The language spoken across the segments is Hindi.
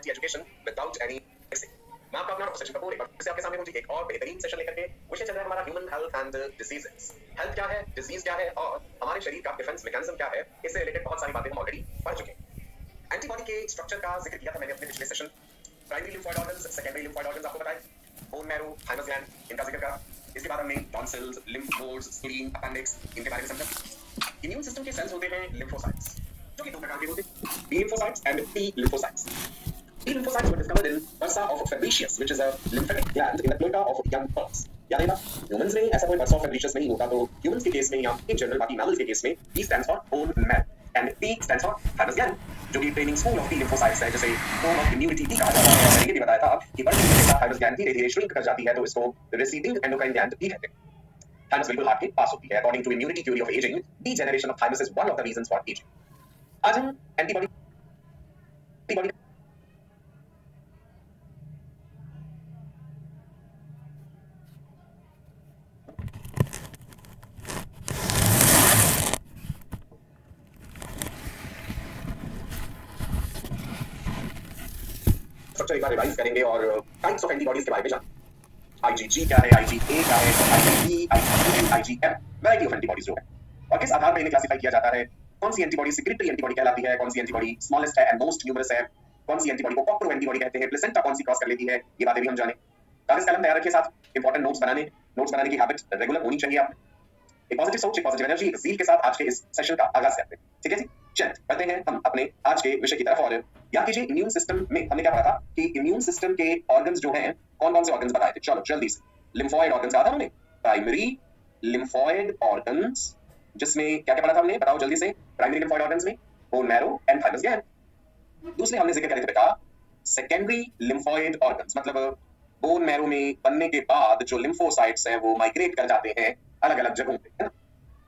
quality education without any mixing. मैं आपका अपना डॉक्टर सचिन कपूर एक बार फिर से आपके सामने मुझे एक और बेहतरीन सेशन लेकर के विषय चल रहा है हमारा human health and diseases. Health क्या है, डिजीज क्या है और हमारे शरीर का डिफेंस मैकेनिज्म क्या है, इससे रिलेटेड बहुत सारी बातें हम ऑलरेडी पढ़ चुके हैं। एंटीबॉडी के स्ट्रक्चर का जिक्र किया था मैंने अपने पिछले session. Primary lymphoid organs, secondary lymphoid organs आपको बताए, बोन मैरो, थाइमस ग्लैंड, इनका जिक्र करा। इसके बाद हमने tonsils, lymph nodes, spleen, appendix, इनके बारे में समझा। इम्यून सिस्टम के सेल्स होते हैं लिम्फोसाइट्स, जो कि दो प्रकार के होते हैं, B lymphocytes and T lymphocytes. T lymphocytes were discovered in bursa of Fabricius, which is a lymphatic gland in the aorta of young birds. याद है ना? Humans में ऐसा कोई bursa of Fabricius नहीं होता, तो humans के केस में या in general बाकी mammals के केस में B stands for bone marrow and T stands for thymus gland, जो कि training school of T lymphocytes है, जिसे bone of immunity T कहा जाता है। मैंने ये भी बताया था कि बढ़ने के साथ thymus gland धीरे-धीरे shrink कर जाती है, तो इसको receding endocrine gland भी कहते हैं। thymus बिल्कुल हार्ट के पास होती है। According to immunity theory of aging, degeneration of thymus is one of the reasons for aging. आज हम एंटीबॉडी स्ट्रक्चर एक बार रिवाइज करेंगे और टाइप्स ऑफ एंटीबॉडीज के बारे में जानेंगे। IgG क्या है, IgA क्या है, IgE, IgE, IgM, variety of antibodies जो है और किस आधार पर इन्हें क्लासिफाई किया जाता है। कौन सी एंटीबॉडी सिक्रेटरी एंटीबॉडी कहलाती है, कौन सी एंटीबॉडी स्मॉलेस्ट है एंड मोस्ट न्यूमरस है, कौन सी एंटीबॉडी को कॉप्रो एंटीबॉडी कहते हैं, प्लेसेंटा कौन सी क्रॉस कर लेती है, ये बातें भी हम जाने। कागज कलम तैयार रखिए, साथ इंपॉर्टेंट नोट्स बनाने की हैबिट रेगुलर होनी चाहिए आपने। एक पॉजिटिव सोच, एक पॉजिटिव एनर्जी, एक ज़ील के साथ आज के इस सेशन का आगाज करते हैं। ठीक है जी, चलिए बढ़ते हैं हम अपने आज के विषय की तरफ। और याद कीजिए इम्यून सिस्टम में हमने क्या पढ़ा था कि इम्यून सिस्टम के ऑर्गन्स जो हैं, कौन कौन से ऑर्गन्स बताए थे। चलो जल्दी से, लिम्फोइड ऑर्गन्स कहा था हमने, प्राइमरी लिम्फोइड ऑर्गन्स, जिसमें क्या क्या पढ़ा था हमने, बताओ जल्दी से। प्राइमरी लिम्फोइड ऑर्गन्स में bone marrow and thymus gland. दूसरे हमने जिक्र किया था बेटा सेकेंडरी लिम्फोइड ऑर्गन्स, मतलब बोन मैरो में बनने के बाद जो लिम्फोसाइट्स हैं वो माइग्रेट कर जाते हैं अलग अलग जगहों पे, है ना,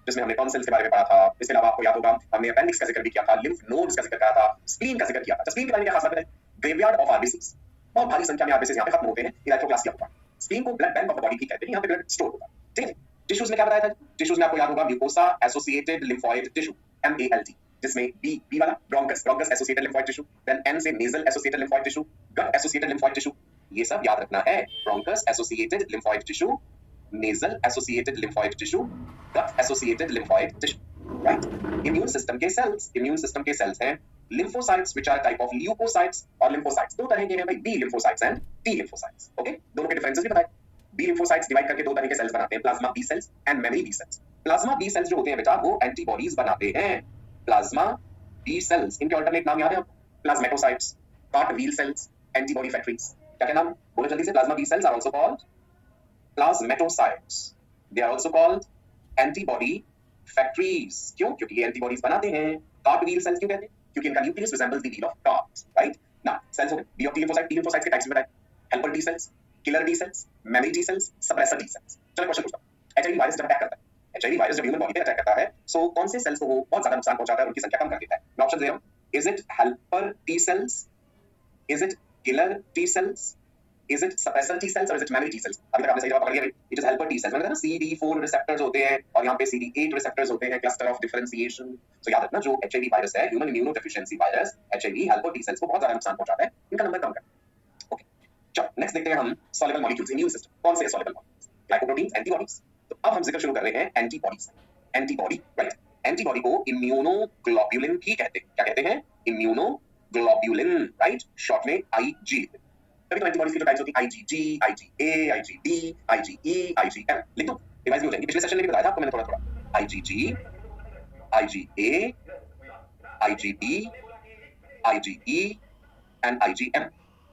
जिसमें हमने टॉन्सिल्स के बारे में पढ़ा था। इसके अलावा आपको याद होगा हमने अपेंडिक्स का जिक्र भी किया था, लिम्फ नोड्स का जिक्र किया था, स्प्लीन का जिक्र किया था। स्प्लीन के बारे में क्या खास बात है, ग्रेवयार्ड ऑफ आरबीसीज, बहुत भारी संख्या में आरबीसीज यहाँ पे खत्म होते हैं, इलेक्ट्रोप्लासिया होता है। स्प्लीन को blood bank of the body भी कहते हैं, यहाँ पे ब्लड स्टोर होता है। ठीक है, टिश्यूज में क्या बताया था, टिश्यूज में आपको याद होगा mucosa associated lymphoid tissue, MALT, जिसमें बी वाला bronchus associated lymphoid tissue, then N से nasal associated lymphoid tissue, gut associated lymphoid tissue, ये सब याद रखना है। Bronchus associated lymphoid tissue, nasal associated lymphoid tissue, gut associated lymphoid tissue, right? Immune system के cells हैं lymphocytes, which are type of leukocytes और lymphocytes। दो तरह के हैं भाई, B lymphocytes and T lymphocytes, okay? दोनों के differences भी बताए। B lymphocytes डिवाइड करके दो तरह के cells बनाते हैं, plasma B cells and memory B cells। plasma B cells जो होते हैं बेटा वो antibodies बनाते हैं। plasma B cells, इनके alternate नाम याद है आपको, plasmatocytes, cartwheel cells, antibody factories। क्या नाम बोलो जल्दी से। plasma B cells are also called plasmatocytes, they are also called antibody factories। क्यों? क्योंकि ये एंटीबॉडीज बनाते हैं। cartwheel cells क्यों कहते हैं? क्योंकि इनका nucleus resembles the wheel of cart, right? Now cells हो गए B of T lymphocyte, T lymphocytes के टाइप्स में बताए, helper T cells, killer T cells, memory T cells, suppressor T cells। चलो क्वेश्चन पूछता हूं, HIV वायरस जब अटैक करता है, HIV वायरस जब ह्यूमन बॉडी पे अटैक करता है, सो कौन से सेल्स को वो बहुत ज्यादा नुकसान पहुंचाता है और उनकी संख्या कम कर देता है? मैं ऑप्शन दे रहा हूं, is it helper T cells, is it killer T cells, is it suppressor T cells or is it memory T cells? अभी तक आपने सही जवाब पकड़ लिया। It is helper T cells। मैंने कहा ना CD4 रिसेप्टर्स होते हैं और यहाँ पे CD8 रिसेप्टर्स होते हैं, क्लस्टर ऑफ डिफरेंशिएशन। तो याद रखना जो HIV वायरस है, human immunodeficiency virus, HIV helper T cells को बहुत ज्यादा नुकसान पहुंचाता है, इनका नंबर कम कर। ओके चलो नेक्स्ट देखते हैं हम सॉल्युबल मॉलिक्यूल्स इम्यून सिस्टम। कौन से सॉल्युबल मॉलिक्यूल्स? Glycoproteins, antibodies. तो अब हम जिक्र शुरू कर रहे हैं एंटीबॉडीज। एंटीबॉडी, राइट, एंटीबॉडी को इम्यूनोग्लोबुलिन भी कहते हैं। क्या कहते हैं? इम्यूनोग्लोबुलिन, राइट, शॉर्ट में IG। तभी तो एंटीबॉडीज की जो टाइप्स होती हैं IgG, IgA, IgD, IgE, IgM। लिख दो, रिवाइज भी हो जाएंगे। पिछले सेशन में भी बताया था आपको मैंने थोड़ा IgG, IgA, IgD, IgE and IgM।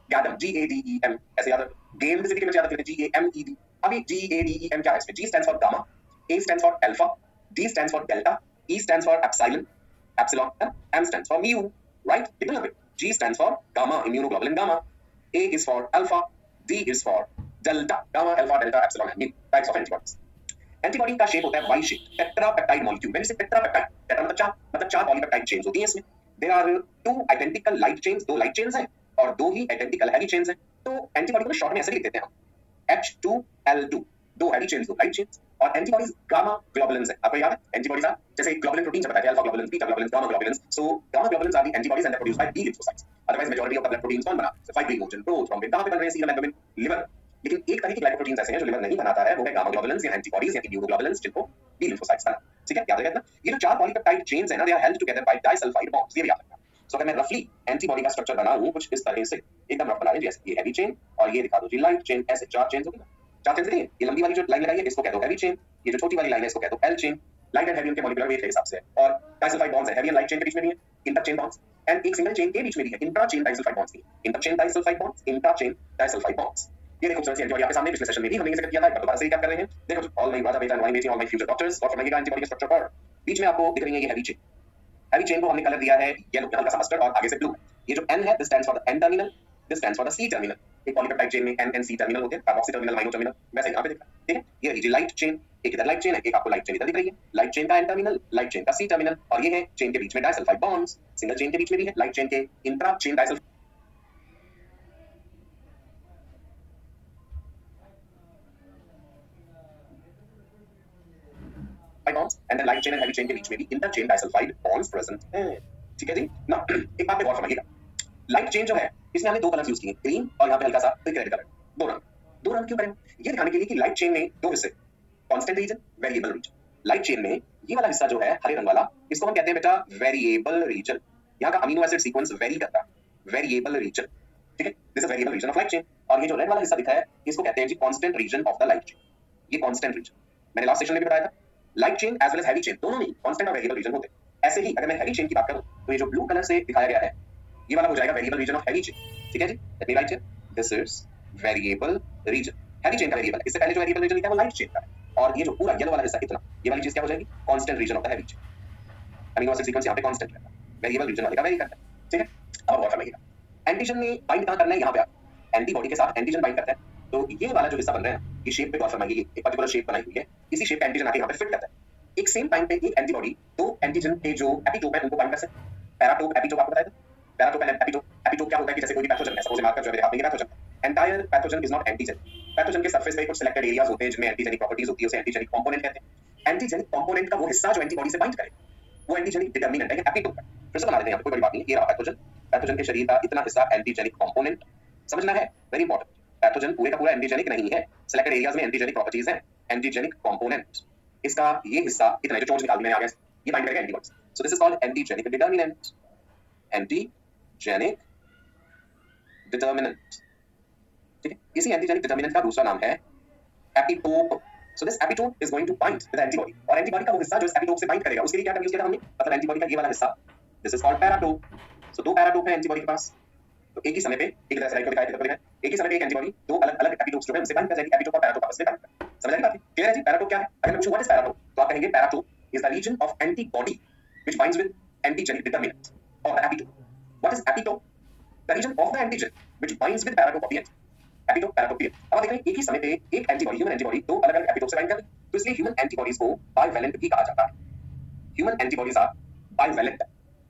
याद है GADEM, ऐसे याद है। गेम स्पेसिफिक में याद रखते हैं GAMED। अभी GADEM क्या है? इसमें G stands for gamma, A stands for alpha, D stands for delta, E stands for epsilon, M stands for mu, right? कितना है? G stands for gamma, immunoglobulin gamma, A is for alpha, D is for delta, gamma, alpha, delta, epsilon and mu, types of antibodies। Antibody का शेप होता है Y शेप, टेट्रापेप्टाइड मॉलिक्यूल। मैंने इसे टेट्रापेप्टाइड, टेट्रा मतलब चार पॉलीपेप्टाइड चेन्स होती हैं इसमें। There are two identical light chains, दो लाइट चेन्स हैं और दो ही आइडेंटिकल हैवी चेन्स हैं। तो एंटीबॉडी को शॉर्ट में ऐसे लिख देते हैं हम H2L2, दो हैवी चेन्स, दो लाइट चेन्स। और एंटीबॉडीज गामा ग्लोबुलिन्स है, आपको याद है? एंटीबॉडीज आर जैसे ग्लोबुलिन प्रोटीन बताया, alpha globulin, beta globulin, gamma globulin. So gamma globulins are the antibodies and produced by B lymphocytes। Otherwise majority of the blood proteins कौन बना? फाइब्रिन, हीमोजन, प्रो, थ्रोम्बिन कहां पे बन रहे हैं? Serum, albumin, liver. लेकिन एक तरह के ग्लाइकोप्रोटीन्स ऐसे हैं जो लिवर नहीं बनाता है, वो है गामा ग्लोबुलिन्स या एंटीबॉडीज या इम्यूनोग्लोबुलिन्स, जिनको बी लिम्फोसाइट्स बना। ठीक है, याद रखना ये जो 4 पॉलीपेप्टाइड चेन्स है ना, they are held together by disulphide bonds, ये भी याद रखना। सो अगर मैं रफली एंटीबॉडी का स्ट्रक्चर बनाऊं कुछ इस तरह से, एकदम रफ बना लें, जैसे ये हैवी चेन और ये दिखा दो जी लाइट चेन, ऐसे 4 चेन्स होगी ना, 4 चेन्स दिखेंगे। ये लंबी वाली जो लाइन लगाई है इसको कह दो हैवी चेन, ये जो छोटी वाली लाइन है इसको कह दो L chain. Light and heavy उनके मॉलिक्यूलर वेट के हिसाब से है, और डाइसल्फाइड बॉन्ड्स है हैवी एंड लाइट चेन के बीच में भी है, इंटरचेन बॉन्ड्स, एंड एक सिंगल चेन के बीच में भी है इंट्राचेन डाइसल्फाइड बॉन्ड्स भी, इंटरचेन डाइसल्फाइड बॉन्ड्स, इंट्राचेन डाइसल्फाइड बॉन्ड्स। ये देखो खूबसूरत सी एंटीबॉडी आपके सामने, पिछले सेशन में भी हमने ये जिक्र किया था, एक बार दोबारा से रिकैप कर रहे हैं। देखो ऑल माय ब्रदर बेटा and all my future doctors, God forgive antibody के स्ट्रक्चर पर बीच में आपको दिख रही है ये हैवी चेन। हैवी चेन को हमने कलर दिया है येलो, हल्का सा मस्टर्ड, और आगे से ब्लू। ये जो N है this stands for the N terminal, this stands for the C terminal. एक पॉलीपेप्टाइड चेन में N and C टर्मिनल होते हैं, कार्बोक्सी टर्मिनल, माइनो टर्मिनल, वैसे यहां पे दिख रहा है। ठीक है, ये रही लाइट चेन, एक इधर लाइट चेन है, एक आपको लाइट चेन इधर दिख रही है। लाइट चेन का N टर्मिनल, लाइट चेन का C टर्मिनल, और ये है चेन के बीच में डाइसल्फाइड बॉन्ड्स, सिंगल चेन के बीच में भी है, लाइट चेन के intra chain disulphide bonds, and then light chain and heavy chain के बीच में भी interchain disulfide bonds present हैं। ठीक है जी। ना एक बात पे गौर फरमाइएगा, लाइट चेन जो है इसमें हमने 2 कलर्स यूज किए, ग्रीन और यहाँ पे हल्का सा रेड कलर, 2 रंग। 2 रंग क्यों करें? ये दिखाने के लिए कि लाइट चेन में 2 हिस्से, constant region, variable region. Light chain में ये वाला हिस्सा जो है हरे रंग वाला, इसको हम कहते हैं बेटा वेरिएबल रीजन। यहाँ का अमीनो एसिड सीक्वेंस वेरी करता है, वेरिएबल रीजन। ठीक है, this is variable region of light chain. और ये जो रेड वाला हिस्सा दिखा है इसको कहते हैं जी constant region of the light chain. ये कांस्टेंट रीजन मैंने लास्ट सेशन में भी बताया था, light chain as well as heavy chain दोनों में कांस्टेंट और वेरिएबल रीजन होते हैं। ऐसे ही अगर मैं हैवी चेन की बात करूं तो ये जो ब्लू कलर से दिखाया गया है ये वाला हो जाएगा variable region of heavy chain. ठीक है जी, let me write here, this is variable region, heavy chain का वेरिएबल। इससे पहले जो वेरिएबल रीजन लिखा है वो लाइट चेन का है, और ये जो पूरा येलो वाला हिस्सा इतना, ये वाली चीज क्या हो जाएगी? Constant region of the heavy chain. Amino acid sequence यहां पे कांस्टेंट रहता है, वेरिएबल रीजन वाले का वेरी करता है। ठीक है, अब और फरमाइएगा, एंटीजन में बाइंड कहां करना है? यहां पे एंटीबॉडी के साथ एंटीजन बाइंड करता है, तो ये वाला जो हिस्सा बन रहा है ना, ये शेप पे गौर फरमाइए, एक पर्टिकुलर शेप बनाई हुई है, इसी शेप पे एंटीजन आके यहां पे फिट करता है। एक सेम टाइम पे एक एंटीबॉडी 2 एंटीजन के जो एपिटोप है उनको बाइंड कर सकते हैं। पैराटोप, एपिटोप आपको बताया था, पैराटोप एंड एपिटोप। एपिटोप क्या होता है कि जैसे कोई भी पैथोजन है, सपोज मार्कर जो मेरे हाथ में ये पैथोजन है, entire pathogen is not antigen. Pathogen के सरफेस पे कुछ सिलेक्टेड एरियाज होते हैं जिनमें एंटीजेनिक प्रॉपर्टीज होती है, उसे एंटीजेनिक कंपोनेंट कहते हैं। एंटीजेनिक कंपोनेंट का वो हिस्सा जो एंटीबॉडी से बाइंड करे वो एंटीजेनिक डिटरमिनेंट है एपिटोप का। फिर से बना लेते हैं, यहाँ पे कोई बड़ी बात नहीं, ये रहा पैथोजन, पैथोजन के शरीर का इतना हिस्सा एंटीजेनिक कंपोनेंट, समझना है, वेरी इंपॉर्टेंट। पैथोजन पूरे का पूरा एंटीजेनिक नहीं है, सिलेक्टेड एरियाज में एंटीजेनिक प्रॉपर्टीज हैं, एंटीजेनिक कंपोनेंट। इसका ये हिस्सा इतना जो चोंच निकाल दी मैंने आगे, ये बाइंड करेगा antibodies. So this is called antigenic determinant, antigenic determinant. ठीक है, इसी एंटीजेनिक डिटरमिनेंट का दूसरा नाम है epitope. So this epitope is going to bind with antibody, और एंटीबॉडी का वो हिस्सा जो इस एपिटोप से बाइंड करेगा उसके लिए क्या टर्म यूज किया था हमने? मतलब एंटीबॉडी का ये वाला हिस्सा, this is called paratope. So 2 paratope है एंटीबॉडी के पास, तो एक ही समय पे एक तरह से लाइट को दिखाई देता है, एक ही समय पे एक एंटीबॉडी 2 अलग-अलग एपिटोप्स जो है उनसे बाइंड कर जाएगी, एपिटोप और पैराटोप आपस में बाइंड कर। समझ आ गई बात? क्लियर है जी? पैराटोप क्या है? अगर मैं पूछूं व्हाट इज पैराटोप, तो आप कहेंगे paratope is the region of antibody which binds with antigenic determinant of the epitope. What is epitope? The region of the antigen which binds with paratope of the epitope, paratope period. अब आप देख रहे हैं एक ही समय पे एक एंटीबॉडी, ह्यूमन एंटीबॉडी 2 अलग-अलग एपिटोप से बाइंड कर रही है, तो इसलिए ह्यूमन एंटीबॉडीज को बाइवैलेंट भी कहा जाता है। ह्यूमन एंटीबॉडीज आर बाइवैलेंट,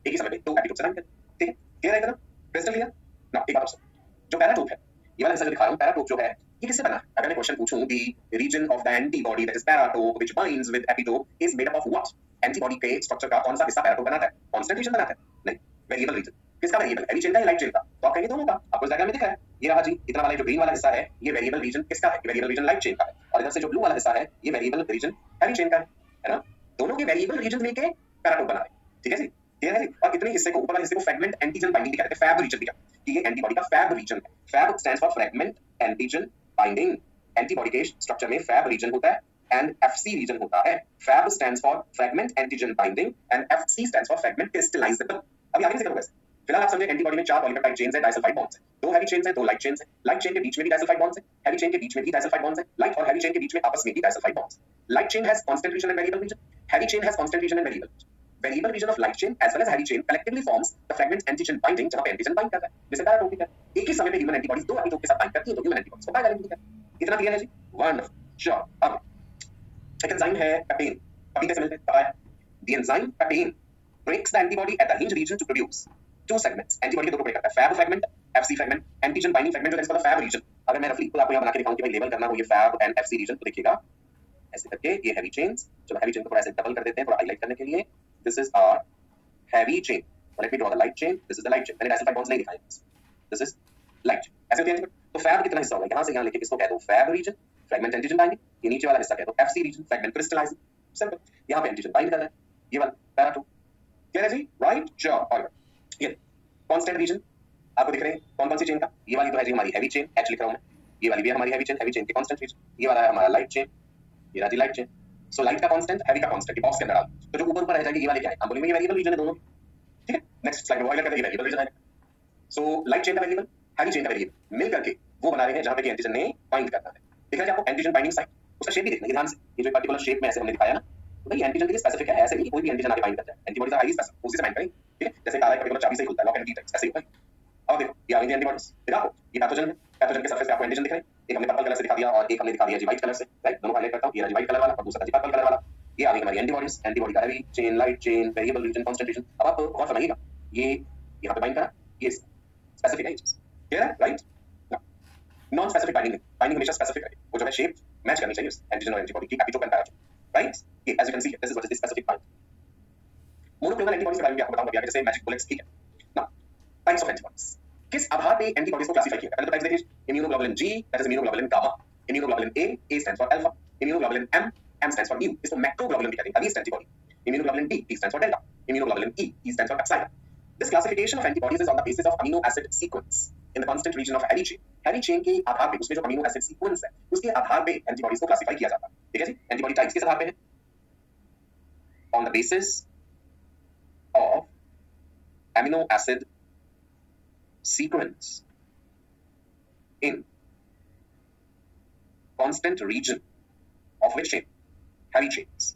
एक ही समय पे 2 एपिटोप से बाइंड कर। ठीक है, क्लियर है इतना? Crystal clear? ना एक बात और जो पैराटोप है, ये वाला हिस्सा जो दिखा रहा हूं, पैराटोप जो है ये किससे बना? अगर मैं क्वेश्चन पूछूं the region of the antibody that is paratope which binds with epitope is made up of what? Antibody के स्ट्रक्चर का कौन सा हिस्सा पैराटोप बनाता है? कांस्टेंट रीजन बनाता है? नहीं, वेरिएबल रीजन। किसका वेरिएबल? हैवी चेन का या लाइट चेन का? तो आप कहेंगे दोनों का। आपको इस डायग्राम में दिख रहा है, ये रहा जी, इतना वाला जो ग्रीन वाला हिस्सा है ये वेरिएबल रीजन किसका है? वेरिएबल रीजन लाइट चेन का है, और इधर से जो ब्लू वाला हिस्सा है ये वेरिएबल रीजन हैवी चेन का है ना? दोनों के वेरिएबल रीजन लेके पैराटोप बना रहे। ठीक है जी, क्लियर है जी? और इतने हिस्से को, ऊपर वाले हिस्से को फ्रैगमेंट एंटीजन बाइंडिंग कहते हैं, फैब रीजन भी कहते हैं कि ये एंटीबॉडी का फैब रीजन है। Fab stands for fragment antigen binding. Antibody के स्ट्रक्चर में फैब रीजन होता है एंड एफसी रीजन होता है। Fab stands for fragment antigen binding and Fc stands for fragment crystallizable. अभी आगे जिक्र होगा इसका। फिलहाल आप समझे एंटीबॉडी में 4 पॉलीपेप्टाइड चेन्स है, डाइसल्फाइड बॉन्ड्स है, 2 हैवी चेन्स है, 2 लाइट चेन्स है। लाइट चेन के बीच में भी डाइसल्फाइड बॉन्ड्स है, हैवी चेन के बीच में भी डाइसल्फाइड बॉन्ड्स है। लाइट और हैवी चेन के बीच में आपस में भी disulphide bonds. Light chain has constant region and variable region, heavy chain has constant region and variable region. Variable region of light chain as well as heavy chain collectively forms the fragment antigen binding, जहां पे एंटीजन बाइंड करता है, जैसे पैराटोपिक है। एक ही समय पे ह्यूमन एंटीबॉडीज 2 एपिटोप के साथ बाइंड करती है, तो ह्यूमन एंटीबॉडीज को बाइवैलेंट कहते हैं। इतना क्लियर है जी? Wonderful, sure. अब एक एंजाइम है पेपेन, अभी कैसे मिलते हैं पता है? The enzyme पेपेन breaks the antibody at the hinge region to produce 2 segments। Antibody के 2 टुकड़े करता है, Fab fragment, Fc fragment. Antigen binding fragment जो है इसका फैब रीजन। अगर मैं रफली खुद आपको यहां बना के दिखाऊं कि भाई लेबल करना हो ये फैब एंड एफसी रीजन, तो देखिएगा ऐसे करके ये हैवी चेन्स, चलो हैवी चेन को थोड़ा ऐसे डबल कर देते हैं थोड़ा हाईलाइट करने के लिए। This is our heavy chain, let me draw the light chain, this is the light chain, मैंने डाइसल्फाइड बॉन्ड्स नहीं दिखाए, दिस इज लाइट चेन, ऐसे होती है एंटीबॉडी। तो फैब कितना हिस्सा होगा, यहां से यहां लेके इसको कह दो Fab region, fragment antigen binding, ये नीचे वाला हिस्सा कह दो Fc region, fragment crystallising, simple, यहां पे एंटीजन बाइंड कर रहा है, ये वाला पैरा 2, क्लियर है जी, राइट जॉब, ऑलराइट। ये कांस्टेंट रीजन आपको दिख रहे हैं कौन कौन सी चेन का, ये वाली तो है जी हमारी हैवी चेन, एच लिख रहा हूं मैं, ये वाली भी है हमारी हैवी चेन की कांस्टेंट रीजन, ये वाला है हमारा लाइट चेन, ये रहा जी लाइट चेन। सो लाइट का कांस्टेंट, हैवी का कांस्टेंट, ये बॉक्स के अंदर डाल, तो जो ऊपर ऊपर रह जाएगी ये वाले क्या है, हम बोलेंगे ये वेरिएबल रीजन है दोनों, ठीक है। नेक्स्ट स्लाइड में वो हाइलाइट करके वेरिएबल रीजन आएगा। सो लाइट चेन का वेरिएबल, हैवी चेन का वेरिएबल मिल करके वो बना रहे हैं जहां पे एंटीजन ने बाइंड करना है, दिख रहा है आपको एंटीजन बाइंडिंग साइट, उसका शेप भी देखना ध्यान से, ये जो पर्टिकुलर शेप में ऐसे हमने दिखाया ना, तो भाई एंटीजन के लिए स्पेसिफिक है, ऐसे नहीं कि कोई भी एंटीजन आके बाइंड करता है, एंटीबॉडीज आर हाईली स्पेसिफिक, उसी से बाइंड करेंगे, ठीक है, जैसे ताला पर्टिकुलर चाबी से खुलता है, लॉक एंड की टाइप ऐसे ही होगा। अब देखो ये आ गई एंटीबॉडीज, फिर आपको ये पैथोजन है, पैथोजन के सरफेस पे आपको एंटीजन दिख रहे हैं, एक हमने पर्पल कलर से दिखा दिया और एक हमने दिखा दिया जी व्हाइट कलर से, राइट, दोनों हाईलाइट करता हूं, ये रहा जी व्हाइट कलर वाला और दूसरा जी पर्पल कलर वाला, ये आ गई हमारी एंटीबॉडीज, एंटीबॉडी का heavy chain, light chain, variable region, constant region. अब आप गौर फरमाइएगा, ये यहां पे बाइंड करा, ये स्पेसिफिक है, क्लियर है, right. Non specific binding, binding हमेशा स्पेसिफिक रहे, वो जो है शेप मैच करनी चाहिए उस एंटीजन और एंटीबॉडी की, एपिटोप एंड पैराटोप, राइट। ये as you can see this is what is the specific bind. Monoclonal antibodies के बारे में भी आपको बताऊंगा अभी आगे, जैसे मैजिक बुलेट्स, ठीक है। नाउ टाइप्स ऑफ एंटीबॉडीज, किस आधार पे एंटीबॉडीज को क्लासिफाई किया, पहले तो टाइप्स देखिए, immunoglobulin G, that is immunoglobulin gamma, immunoglobulin A stands for alpha, immunoglobulin M stands for mu, इसको मैक्रोग्लोबुलिन भी कहते हैं, against antibody, immunoglobulin D stands for delta, immunoglobulin E stands for epsilon. This classification of antibodies is on the basis of amino acid sequence in the constant region of heavy chain. Heavy chain के आधार पे, उसमें जो amino acid sequence है, उसके आधार पे एंटीबॉडीज को क्लासिफाई किया जाता है, ठीक है जी। एंटीबॉडी टाइप्स किस आधार पे है, on the basis of amino acid sequence in constant region of which chain, heavy chains,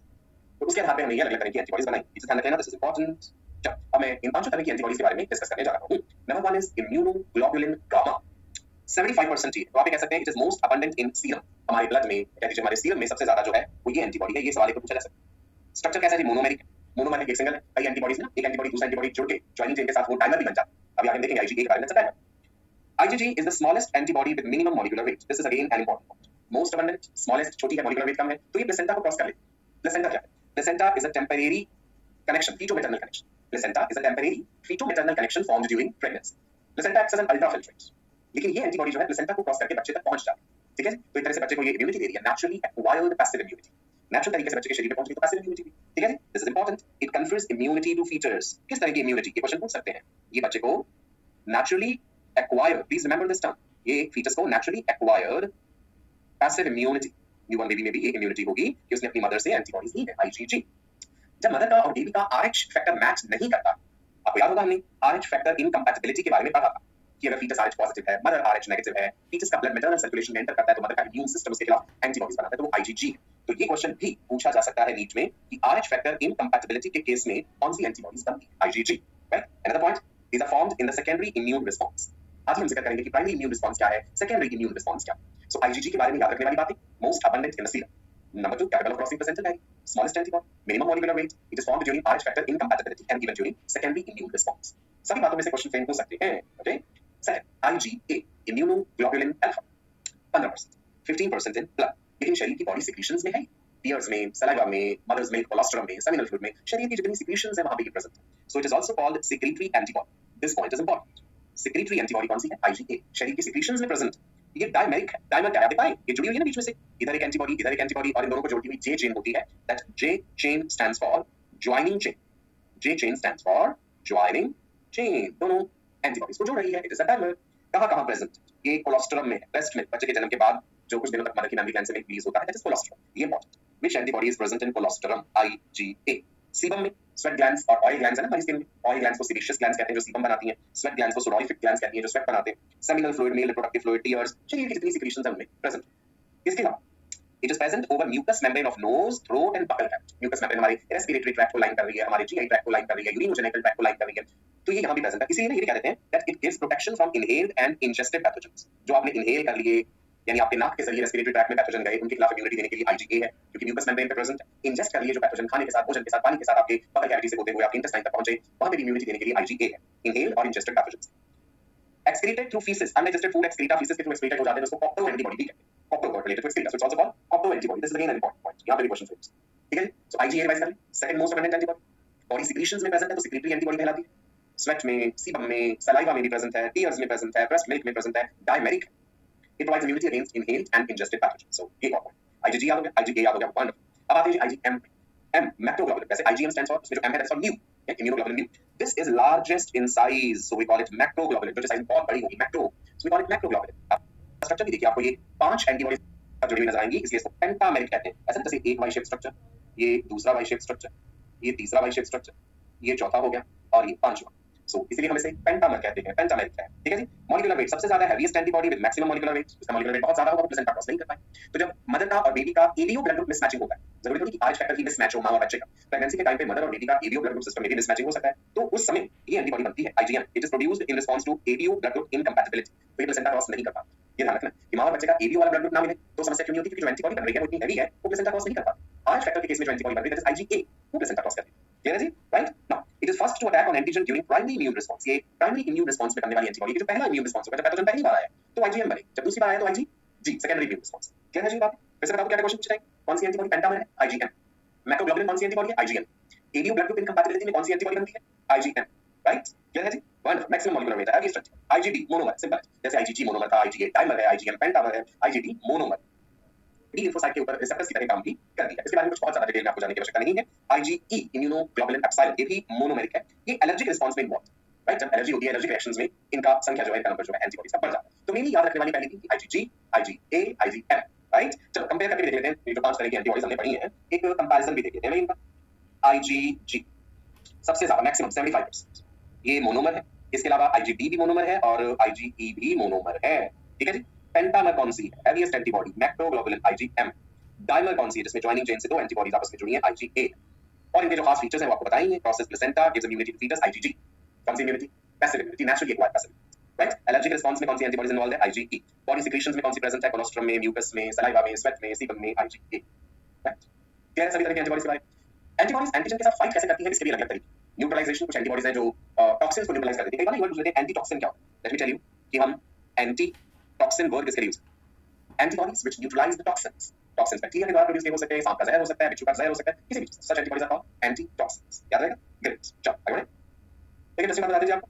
तो उसके आधार पे हमने ये अलग-अलग तरह की एंटीबॉडीज बनाई, इसे ध्यान रखना, दिस इज इंपॉर्टेंट। अब मैं इन 5 तरह की एंटीबॉडीज के बारे में डिस्कस करने जा रहा हूं। नंबर 1 इज इम्यूनोग्लोबुलिन गामा, 75% है, तो आप ये कह सकते हैं it is most abundant in serum, हमारे ब्लड में, कह दीजिए हमारे सीरम में सबसे ज्यादा जो है वो ये एंटीबॉडी है। ये सवाल एक पूछा जा सकता है, स्ट्रक्चर कैसा है जी, मोनोमेरिक, मोनोमेरिक एक सिंगल है, कई एंटीबॉडीज ना, एक एंटीबॉडी दूसरा एंटीबॉडी जुड़ के जॉइनिंग चेन के साथ वो डाइमर भी बन जाता है, अभी आगे देखेंगे आईजीजी के बारे में बताया। IgG is the smallest antibody with minimum molecular weight. This is again an important point. Most abundant, smallest, छोटी है, molecular weight कम है, तो ये प्लेसेंटा को क्रॉस कर ले। प्लेसेंटा क्या है? Placenta is a temporary connection, feto-maternal connection. Placenta is a temporary feto-maternal connection formed during pregnancy. Placenta acts as an ultrafiltrate. लेकिन ये एंटीबॉडी जो है प्लेसेंटा को क्रॉस करके बच्चे तक पहुंच जाती है, ठीक है? तो एक तरह से बच्चे को ये इम्यूनिटी दे रही है, naturally acquired passive immunity. Natural तरीके से बच्चे के शरीर में पहुंच गई तो passive immunity, ठीक है? This is important. It confers immunity to fetus. किस तरह की immunity? ये क्वेश्चन पूछ सकते हैं। ये बच्चे को naturally acquired, please remember this term, ये fetus को naturally acquired passive immunity, newborn baby में भी एक इम्यूनिटी होगी कि उसने अपनी मदर से एंटीबॉडीज ली है, IgG। जब मदर का और बेबी का RH फैक्टर मैच नहीं करता, आपको याद होगा हमने RH फैक्टर इनकम्पैटिबिलिटी के बारे में पढ़ा था कि अगर फीटस RH पॉजिटिव है, मदर RH नेगेटिव है, फीटस का ब्लड मैटरनल सर्कुलेशन में एंटर करता है तो मदर का इम्यून सिस्टम उसके खिलाफ एंटीबॉडीज बनाता है, तो वो IgG है। तो ये क्वेश्चन भी पूछा जा सकता है नीट में कि RH फैक्टर इनकम्पैटिबिलिटी के केस में कौन सी एंटीबॉडीज बनती है, IgG, right. Another point, these are formed in the secondary immune response. आज हम जिक्र करेंगे कि प्राइमरी इम्यून रिस्पांस क्या है, सेकेंडरी इम्यून रिस्पांस क्या है। सो IgG के बारे में याद रखने वाली बातें, most abundant in the serum, number 2 capable of crossing placental है, smallest antibody, minimum molecular weight, it is formed during RH factor incompatibility and given during secondary immune response. सभी बातों में से क्वेश्चन फ्रेम हो सकते हैं, okay. Second, IgA immunoglobulin alpha 15%, 15% in blood, लेकिन शरीर की बॉडी सिक्रीशंस में है, टीयर्स में, सलाइवा में, मदर्स मिल्क, कोलोस्ट्रम में, सेमिनल फ्लूइड में, शरीर की जितनी सिक्रीशंस है वहां पे ये प्रेजेंट है। So it is also called secretary antibody. This point is important. Secretary antibody कौन सी है, IgA, शरीर की सिक्रीशंस में प्रेजेंट। ये डायमेरिक है, डायमर क्या है बताएं, ये जुड़ी हुई है ना बीच में से, इधर एक एंटीबॉडी, इधर एक एंटीबॉडी, और इन दोनों को जोड़ती हुई J चेन होती है, that J chain stands for joining chain, J chain stands for joining chain, दोनों एंटीबॉडीज को जोड़ रही है, इट इज अ डायमर। कहां प्रेजेंट, ये कोलोस्ट्रम में है, ब्रेस्ट में, बच्चे के जन्म के बाद जो कुछ दिनों तक मदर की मेमरी ग्लैंड से मिल्क रिलीज होता है, दैट इज कोलोस्ट्रम, ये important. Which antibody is present in colostrum, IgA। Sebum में स्वेट ग्लैंड्स और ऑयल ग्लैंड्स है ना हमारी स्किन में, ऑयल ग्लैंड्स को सीबेशियस ग्लैंड्स कहते हैं जो सीबम बनाती हैं, स्वेट ग्लैंड्स को सोडोरिफिक ग्लैंड्स कहती हैं जो स्वेट बनाते हैं, सेमिनल फ्लूइड में रिप्रोडक्टिव फ्लूइड, टीयर्स, शरीर की जितनी सिक्रीशंस हैं उनमें प्रेजेंट। इसके अलावा it is present over mucus membrane of nose, throat and buccal tract. Mucus membrane हमारे रेस्पिरेटरी ट्रैक्ट को लाइन कर रही है, हमारे GI ट्रैक्ट को लाइन कर रही है, यूरिनोजेनिकल ट्रैक्ट को लाइन कर रही है, तो ये यहाँ भी प्रेजेंट है। इसीलिए ना ये कहते हैं that it gives protection from inhaled and ingested pathogens. जो आपने इनहेल कर लिए, यानी आपके नाक के जरिए रेस्पिरेटरी ट्रैक्ट में पैथोजन गए, उनके खिलाफ इम्यूनिटी देने के लिए IgA है, क्योंकि म्यूकस मेम्ब्रेन पे प्रेजेंट है। इंजेस्ट कर लिए जो पैथोजन खाने के साथ, भोजन के साथ, पानी के साथ आपके बकल कैविटी से होते हुए आपके इंटेस्टाइन तक पहुंचे, वहां पे भी इम्यूनिटी देने के लिए IgA है, इनहेल्ड और ingested pathogens. Excreted through faeces, undigested food excreta faeces के थ्रू एक्सक्रीटेड हो जाते हैं, उसको कॉप्टो एंटीबॉडी भी कहते हैं, copro related to excreta, so it's also called copro antibody. This is again an important point, यहां पे भी क्वेश्चन फ्रेम्स, ठीक है। सो IgA रिवाइज कर लें, second most abundant antibody, body secretions में प्रेजेंट है तो सेक्रेटरी एंटीबॉडी कहलाती है। स्वेट में, सीबम में, सलाइवा में भी प्रेजेंट है, टीयर्स में प्रेजेंट है, ब्रेस्ट मिल्क में प्रेजेंट है, dimeric. It provides immunity against inhaled and ingested pathogen. So ये और आईजीजी याद हो गया, आईजीए याद हो गया, वंडरफुल। अब आते हैं आईजीएम। एम मैक्रोग्लोबुलिन, वैसे आईजीएम स्टैंड्स फॉर, इसमें जो एम है that's for mu, immunoglobulin mu. This is largest in size, so we call it macroglobulin. जो साइज बहुत बड़ी होगी macro, so we call it macroglobulin. Structure भी देखिए आपको, ये 5 एंटीबॉडीज जुड़ी हुई नजर आएंगी, इसलिए इसको पेंटामेरिक कहते हैं। ऐसा जैसे एक वाई शेप स्ट्रक्चर, ये दूसरा वाई शेप स्ट्रक्चर, ये तीसरा वाई शेप स्ट्रक्चर, ये चौथा हो गया और ये पांचवा। सो इसीलिए हम इसे पेंटामर कहते हैं, पेंटामेरिक है। ठीक है जी। मॉलिक्यूलर वेट सबसे ज्यादा heaviest antibody with maximum molecular weight, इसका मॉलिक्यूलर वेट बहुत ज्यादा होगा तो प्लेसेंटा क्रॉस नहीं कर पाए। तो जब मदर का और बेबी का एवीओ ब्लड ग्रुप मिसमैचिंग होता है, जरूरी थोड़ी कि आरएच फैक्टर की मिसमैच हो मां और बच्चे का, प्रेगनेंसी के टाइम पे मदर और बेबी का एवीओ ब्लड ग्रुप सिस्टम में भी मिसमैचिंग हो सकता है, तो उस समय ये एंटीबॉडी बनती है IgM. It is produced in response to ABO blood group incompatibility, तो ये प्लेसेंटा क्रॉस नहीं कर पाता। ये ध्यान रखना कि मां और बच्चे का एवीओ वाला ब्लड ग्रुप ना मिले तो समस्या क्यों नहीं होती, क्योंकि जो एंटीबॉडी बन रही है वो इतनी हैवी है, वो प्लेसेंटा क्रॉस नहीं कर पाता। आरएच फैक्टर के केस में जो एंटीबॉडी बन रही है दैट इज आईजीए, वो प्लेसेंटा क्रॉस करती है। क्लियर है जी? Right now it is first to attack on antigen during primary immune response. ये प्राइमरी इम्यून रिस्पांस में करने वाली एंटीबॉडी, जो पहला इम्यून रिस्पांस होगा, जब पैथोजन पहली बार आया तो आईजीएम बने, जब दूसरी बार आया तो IgG, secondary immune response. Clear है जी बात? फिर से बताओ क्या क्वेश्चन पूछा है, कौन सी एंटीबॉडी पेंटामर है, आईजीएम। मैक्रोग्लोबुलिन कौन सी एंटीबॉडी है, आईजीएम। एवीओ ब्लड ग्रुप इनकम्पैटिबिलिटी में कौन सी एंटीबॉडी बनती है, आईजीएम। राइट? क्लियर है जी? वन मैक्सिमम मॉलिक्यूलर वेट है ये स्ट्रक्चर। आईजीडी मोनोमर, सिंपल है, जैसे आईजीजी मोनोमर था, आईजीए डाइमर है, आईजीएम पेंटामर है, आईजीडी मोनोमर। डी लिम्फोसाइट के ऊपर रिसेप्टर्स की तरह काम भी करती है। इसके बारे में कुछ बहुत ज्यादा डिटेल में आपको जानने की आवश्यकता नहीं है। आईजीई इम्यूनोग्लोबुलिन एप्सिलॉन, ये भी मोनोमेरिक है, ये एलर्जिक रिस्पांस में इन्वॉल्व, राइट? जब एलर्जी होती है, एलर्जिक रिएक्शंस में इनका संख्या जो है, इनका नंबर जो है एंटीबॉडीज का बढ़ जाता है। तो मेनली याद रखने वाली पहली थी आईजीजी, आईजीए, आईजीएम, राइट? चलो कंपेयर करके देख लेते हैं, ये जो 5 तरह की एंटीबॉडीज हमने पढ़ी हैं, एक कंपैरिजन भी देख लेते हैं इनका। आईजीजी सबसे ज्यादा मैक्सिमम 75%, ये मोनोमर है। इसके अलावा आईजीडी भी मोनोमर है और आईजीई भी मोनोमर है। ठीक है जी। पेंटामर कौन सी है, हैवीएस्ट एंटीबॉडी मैक्रोग्लोबुलिन आईजीएम। डाइमर कौन सी है, जिसमें ज्वाइनिंग चेन से 2 एंटीबॉडीज आपस में जुड़ी हैं, आईजीए। और इनके जो खास फीचर्स हैं वो आपको बताएंगे। Process placenta gives immunity to foetus, IgG. कौन सी immunity, passive immunity, naturally acquired passive, right? Allergic response में कौन सी एंटीबॉडीज इन्वॉल्व है, आईजीई। बॉडी सिक्रीशंस में कौन सी प्रेजेंट है, कोलोस्ट्रम में, म्यूकस में, सलाइवा में, स्वेट में, सीबम में, आईजीए। राइट? क्या है सभी तरह की एंटीबॉडीज के बारे में। एंटीबॉडीज एंटीजन के साथ फाइट कैसे करती है, इसके भी अलग तरीके। न्यूट्रलाइजेशन, कुछ एंटीबॉडीज हैं जो टॉक्सिन्स को न्यूट्रलाइज कर देती है। कई बार ये वर्ड यूज करते हैं एंटी टॉक्सिन, क्या होता है, लेट मी टेल यू कि हम एंटी टॉक्सिन वर्ड किसके लिए यूज करते हैं। Antibodies which neutralise the toxins. Toxins bacteria के द्वारा प्रोड्यूस हो सकते हैं, सांप का जहर हो सकता है, बिच्छू का जहर हो सकता है, किसी भी such antibodies are called antitoxins. याद रहेगा? ग्रेट, चलो आगे बढ़ें। एक इंटरेस्टिंग बात बता दीजिए आपको,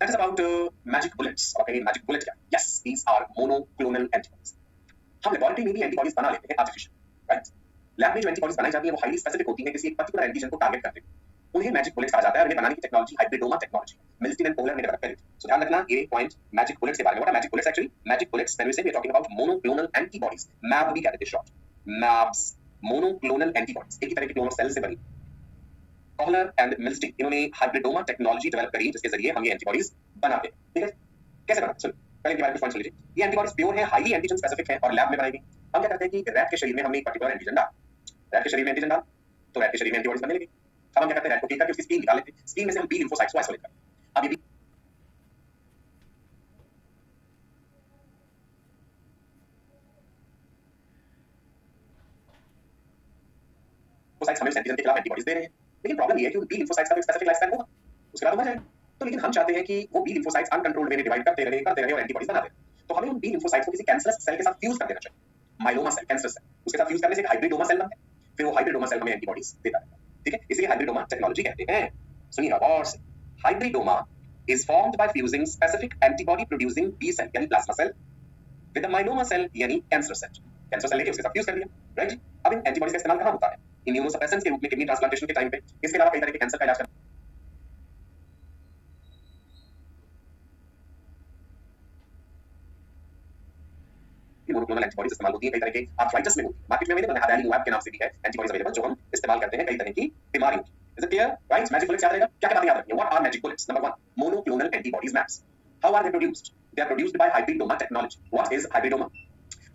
that is about magic bullets. Okay, magic bullet क्या है? Yes, these are monoclonal antibodies. हम लेबोरेटरी में भी एंटीबॉडीज बना लेते हैं आर्टिफिशियल, राइट? लैब में जो एंटीबॉडीज बनाई जाती है वो हाईली स्पेसिफिक होती है, किसी एक पर्टिकुलर एंटीजन को टारगेट करते हैं, उन्हें मैजिक बुलेट्स कहा जाता है। और इन्हें बनाने की technology hybridoma technology, Milstein and पोलर ने डेवलप करी थी। सो ध्यान रखना ये पॉइंट मैजिक बुलेट्स के बारे में। What are magic bullets actually? Magic bullets when we say we are talking about monoclonal antibodies, mAb भी कहते हैं शॉर्ट, मैब्स, मोनोक्लोनल एंटीबॉडीज, एक ही तरह के क्लोनल सेल से बनी। पोलर एंड मिल्स्टीन इन्होंने हाइब्रिडोमा टेक्नोलॉजी डेवलप करी, जिसके जरिए हम ये एंटीबॉडीज बनाते हैं। ठीक है, कैसे बनाते हैं? पहले के बारे में पॉइंट सुन लीजिए। ये एंटीबॉडीज प्योर है, हाईली एंटीजन स्पेसिफिक है और लैब में बनाई गई। हम क्या करते हैं कि रैट के शरीर में हमने एक पर्टिकुलर एंटीजन डाला, रैट के शरीर में एंटीजन डाला तो रैट के शरीर में एंटीबॉडीज बनने लगी। अब हम क्या करते हैं, रैट को टेक करके उसकी स्क्रीन निकाल लेते हैं, स्क्रीन में से हम बी लिम्फोसाइट्स को आइसोलेट करते हैं। अब ये लिम्फोसाइट्स हमें एंटीजन के खिलाफ एंटीबॉडीज दे रहे हैं, लेकिन प्रॉब्लम ये है कि उन बी लिम्फोसाइट्स का एक स्पेसिफिक लाइफ स्पैन होगा, उसके बाद मर जाएंगे। तो लेकिन हम चाहते हैं कि वो बी लिम्फोसाइट्स अनकंट्रोल्ड वे में डिवाइड करते रहे और एंटीबॉडीज बनाते रहे। तो हमें उन बी लिम्फोसाइट्स को किसी कैंसरस सेल के साथ फ्यूज कर देना चाहिए, माइलोमा सेल, कैंसर सेल, उसके साथ फ्यूज करने से एक हाइब्रिडोमा सेल बनता है, फिर वो हाइब्रिडोमा सेल हमें एंटीबॉडीज देता है। ठीक है, इसलिए हाइब्रिडोमा टेक्नोलॉजी कहते हैं। सुनिएगा गौर से, hybridoma is formed by fusing specific antibody producing B cell यानी plasma cell with a myeloma cell यानी कैंसर सेल। कैंसर सेल लेके उसके साथ फ्यूज कर दिया, राइट? अब इन एंटीबॉडीज का इस्तेमाल कहां होता है? इम्यूनोसप्रेसेंट्स के रूप में, किडनी ट्रांसप्लांटेशन के टाइम पे। इसके अलावा कई तरह के कैंसर का इलाज करने मोनोक्लोनल एंटीबॉडीज इस्तेमाल होती है, कई तरह के आर्थराइटिस में होती है। मार्केट में अवेलेबल है, अडेलिमुब के नाम से भी है एंटीबॉडीज अवेलेबल, जो हम इस्तेमाल करते हैं कई तरह की बीमारियों की। Is it clear? Right? Magic bullets याद रहेगा? क्या क्या बातें याद रखनी है? What are magic bullets? Number 1, monoclonal antibodies maps. How are they produced? They are produced by hybridoma technology. What is hybridoma?